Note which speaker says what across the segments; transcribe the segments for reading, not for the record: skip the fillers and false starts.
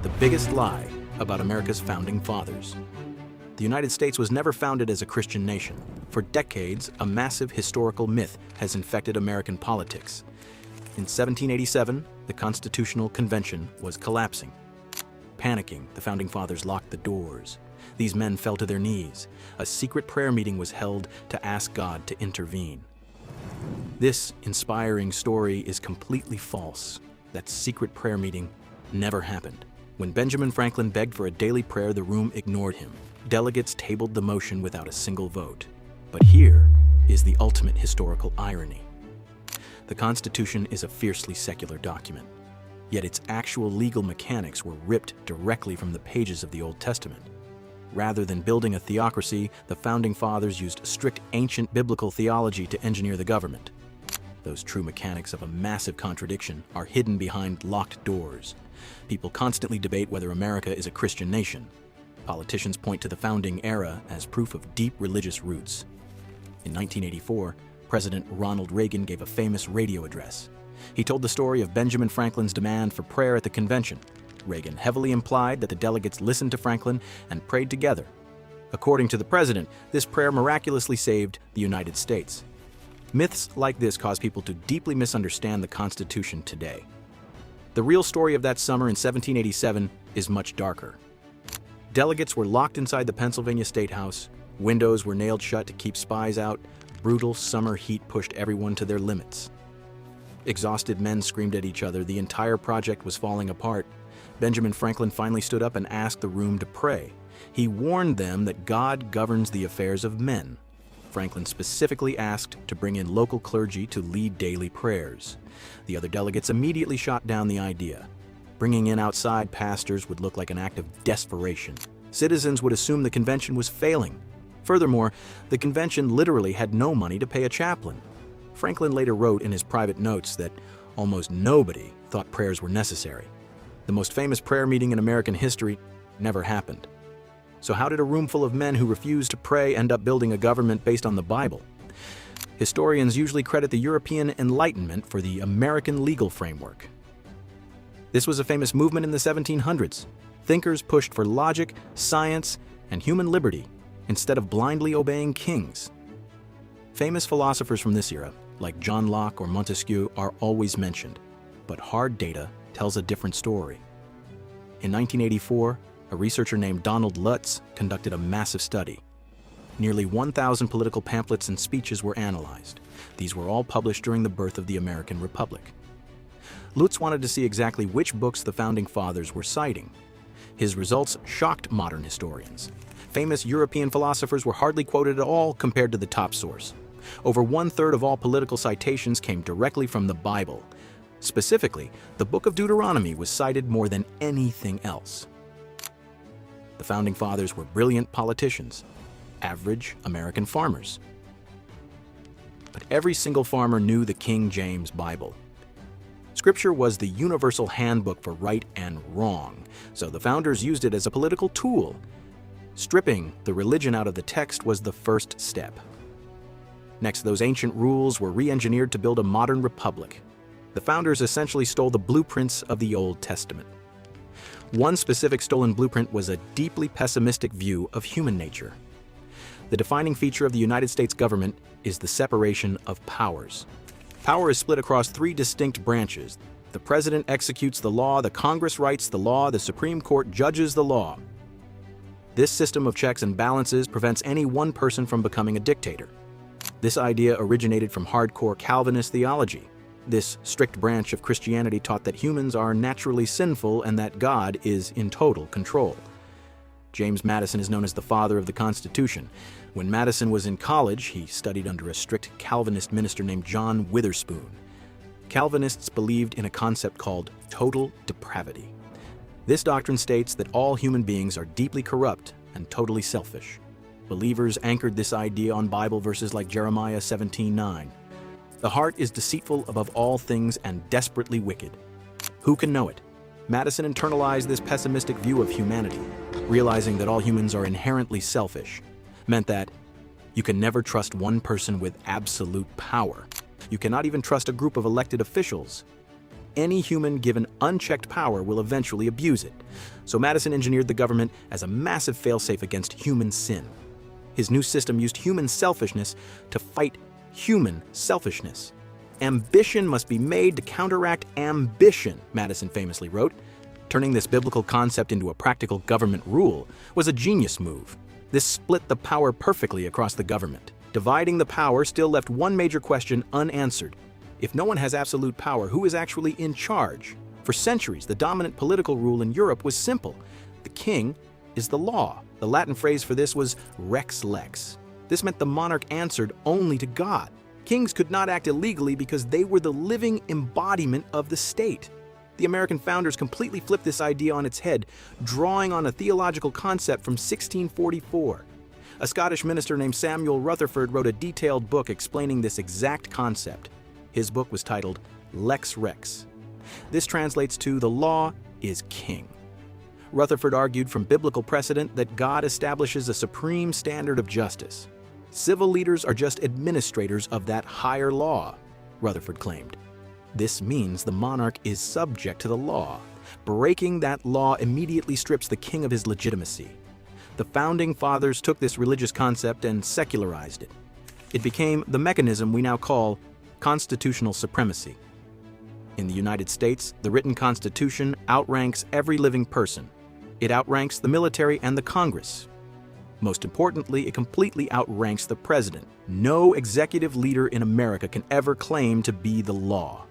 Speaker 1: the biggest lie about America's founding fathers. The United States was never founded as a Christian nation. For decades, a massive historical myth has infected American politics. In 1787, the Constitutional Convention was collapsing. Panicking, the Founding Fathers locked the doors. These men fell to their knees. A secret prayer meeting was held to ask God to intervene. This inspiring story is completely false. That secret prayer meeting never happened. When Benjamin Franklin begged for a daily prayer, the room ignored him. Delegates tabled the motion without a single vote. But here is the ultimate historical irony. The Constitution is a fiercely secular document, yet its actual legal mechanics were ripped directly from the pages of the Old Testament. Rather than building a theocracy, the Founding Fathers used strict ancient biblical theology to engineer the government. Those true mechanics of a massive contradiction are hidden behind locked doors. People constantly debate whether America is a Christian nation. Politicians point to the founding era as proof of deep religious roots. In 1984, President Ronald Reagan gave a famous radio address. He told the story of Benjamin Franklin's demand for prayer at the convention. Reagan heavily implied that the delegates listened to Franklin and prayed together. According to the president, this prayer miraculously saved the United States. Myths like this cause people to deeply misunderstand the Constitution today. The real story of that summer in 1787 is much darker. Delegates were locked inside the Pennsylvania State House. Windows were nailed shut to keep spies out. Brutal summer heat pushed everyone to their limits. Exhausted men screamed at each other. The entire project was falling apart. Benjamin Franklin finally stood up and asked the room to pray. He warned them that God governs the affairs of men. Franklin specifically asked to bring in local clergy to lead daily prayers. The other delegates immediately shot down the idea. Bringing in outside pastors would look like an act of desperation. Citizens would assume the convention was failing. Furthermore, the convention literally had no money to pay a chaplain. Franklin later wrote in his private notes that almost nobody thought prayers were necessary. The most famous prayer meeting in American history never happened. So how did a room full of men who refused to pray end up building a government based on the Bible? Historians usually credit the European Enlightenment for the American legal framework. This was a famous movement in the 1700s. Thinkers pushed for logic, science, and human liberty instead of blindly obeying kings. Famous philosophers from this era, like John Locke or Montesquieu, are always mentioned, but hard data tells a different story. In 1984, a researcher named Donald Lutz conducted a massive study. Nearly 1,000 political pamphlets and speeches were analyzed. These were all published during the birth of the American Republic. Lutz wanted to see exactly which books the Founding Fathers were citing. His results shocked modern historians. Famous European philosophers were hardly quoted at all compared to the top source. Over 1/3 of all political citations came directly from the Bible. Specifically, the book of Deuteronomy was cited more than anything else. The Founding Fathers were brilliant politicians, average American farmers. But every single farmer knew the King James Bible. Scripture was the universal handbook for right and wrong, so the founders used it as a political tool. Stripping the religion out of the text was the first step. Next, those ancient rules were re-engineered to build a modern republic. The founders essentially stole the blueprints of the Old Testament. One specific stolen blueprint was a deeply pessimistic view of human nature. The defining feature of the United States government is the separation of powers. Power is split across 3 distinct branches. The president executes the law, the Congress writes the law, the Supreme Court judges the law. This system of checks and balances prevents any one person from becoming a dictator. This idea originated from hardcore Calvinist theology. This strict branch of Christianity taught that humans are naturally sinful and that God is in total control. James Madison is known as the father of the Constitution. When Madison was in college, he studied under a strict Calvinist minister named John Witherspoon. Calvinists believed in a concept called total depravity. This doctrine states that all human beings are deeply corrupt and totally selfish. Believers anchored this idea on Bible verses like Jeremiah 17:9. The heart is deceitful above all things and desperately wicked. Who can know it? Madison internalized this pessimistic view of humanity, realizing that all humans are inherently selfish. Meant that you can never trust one person with absolute power. You cannot even trust a group of elected officials. any human given unchecked power will eventually abuse it. So Madison engineered the government as a massive failsafe against human sin. His new system used human selfishness to fight human selfishness. Ambition must be made to counteract ambition, Madison famously wrote. Turning this biblical concept into a practical government rule was a genius move. This split the power perfectly across the government. Dividing the power still left one major question unanswered. If no one has absolute power, who is actually in charge? For centuries, the dominant political rule in Europe was simple. The king is the law. The Latin phrase for this was Lex Rex. This meant the monarch answered only to God. Kings could not act illegally because they were the living embodiment of the state. The American founders completely flipped this idea on its head, drawing on a theological concept from 1644. A Scottish minister named Samuel Rutherford wrote a detailed book explaining this exact concept. His book was titled Lex Rex. This translates to "the law is king." Rutherford argued from biblical precedent that God establishes a supreme standard of justice. Civil leaders are just administrators of that higher law, Rutherford claimed. This means the monarch is subject to the law. Breaking that law immediately strips the king of his legitimacy. The founding fathers took this religious concept and secularized it. It became the mechanism we now call constitutional supremacy. In the United States, the written Constitution outranks every living person. It outranks the military and the Congress. Most importantly, it completely outranks the president. No executive leader in America can ever claim to be the law.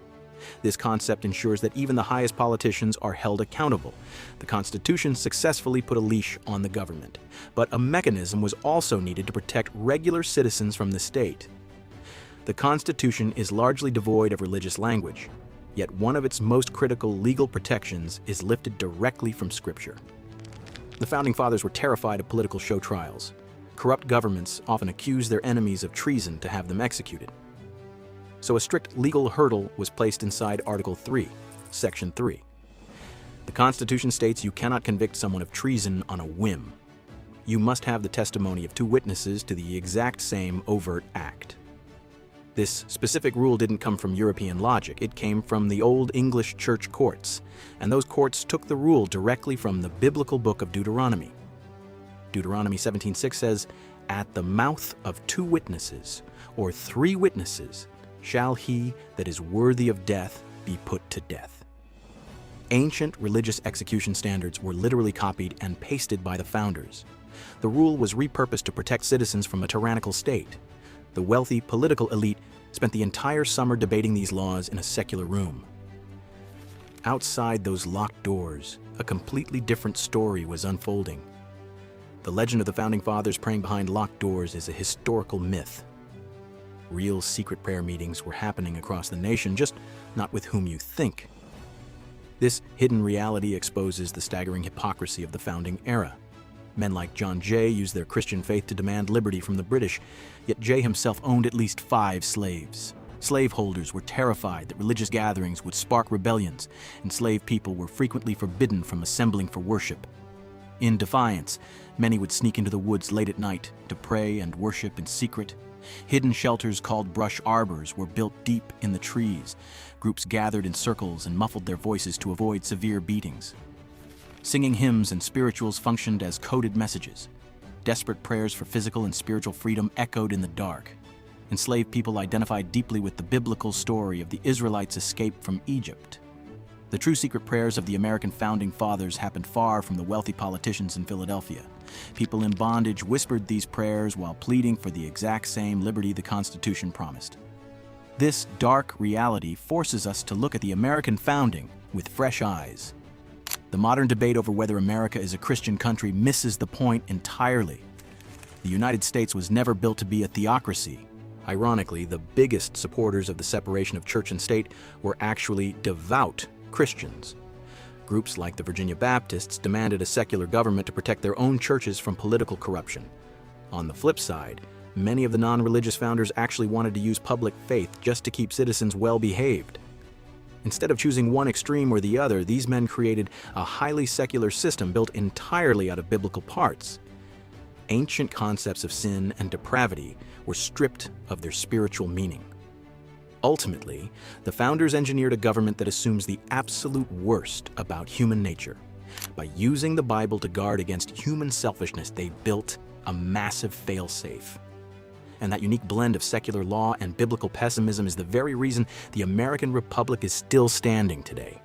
Speaker 1: This concept ensures that even the highest politicians are held accountable. The Constitution successfully put a leash on the government, but a mechanism was also needed to protect regular citizens from the state. The Constitution is largely devoid of religious language, yet one of its most critical legal protections is lifted directly from Scripture. The Founding Fathers were terrified of political show trials. Corrupt governments often accuse their enemies of treason to have them executed. So a strict legal hurdle was placed inside Article 3, Section 3. The Constitution states you cannot convict someone of treason on a whim. You must have the testimony of 2 witnesses to the exact same overt act. This specific rule didn't come from European logic. It came from the Old English church courts, and those courts took the rule directly from the biblical book of Deuteronomy. Deuteronomy 17:6 says, "At the mouth of 2 witnesses, or 3 witnesses, shall he that is worthy of death be put to death." Ancient religious execution standards were literally copied and pasted by the founders. The rule was repurposed to protect citizens from a tyrannical state. The wealthy political elite spent the entire summer debating these laws in a secular room. Outside those locked doors, a completely different story was unfolding. The legend of the Founding Fathers praying behind locked doors is a historical myth. Real secret prayer meetings were happening across the nation, just not with whom you think. This hidden reality exposes the staggering hypocrisy of the founding era. Men like John Jay used their Christian faith to demand liberty from the British, yet Jay himself owned at least 5 slaves. Slaveholders were terrified that religious gatherings would spark rebellions. Enslaved people were frequently forbidden from assembling for worship. In defiance, many would sneak into the woods late at night to pray and worship in secret. Hidden shelters called brush arbors were built deep in the trees. Groups gathered in circles and muffled their voices to avoid severe beatings. Singing hymns and spirituals functioned as coded messages. Desperate prayers for physical and spiritual freedom echoed in the dark. Enslaved people identified deeply with the biblical story of the Israelites' escape from Egypt. The true secret prayers of the American Founding Fathers happened far from the wealthy politicians in Philadelphia. People in bondage whispered these prayers while pleading for the exact same liberty the Constitution promised. This dark reality forces us to look at the American founding with fresh eyes. The modern debate over whether America is a Christian country misses the point entirely. The United States was never built to be a theocracy. Ironically, the biggest supporters of the separation of church and state were actually devout Christians. Groups like the Virginia Baptists demanded a secular government to protect their own churches from political corruption. On the flip side, many of the non-religious founders actually wanted to use public faith just to keep citizens well-behaved. Instead of choosing one extreme or the other, these men created a highly secular system built entirely out of biblical parts. Ancient concepts of sin and depravity were stripped of their spiritual meaning. Ultimately, the founders engineered a government that assumes the absolute worst about human nature. By using the Bible to guard against human selfishness, they built a massive fail-safe. And that unique blend of secular law and biblical pessimism is the very reason the American Republic is still standing today.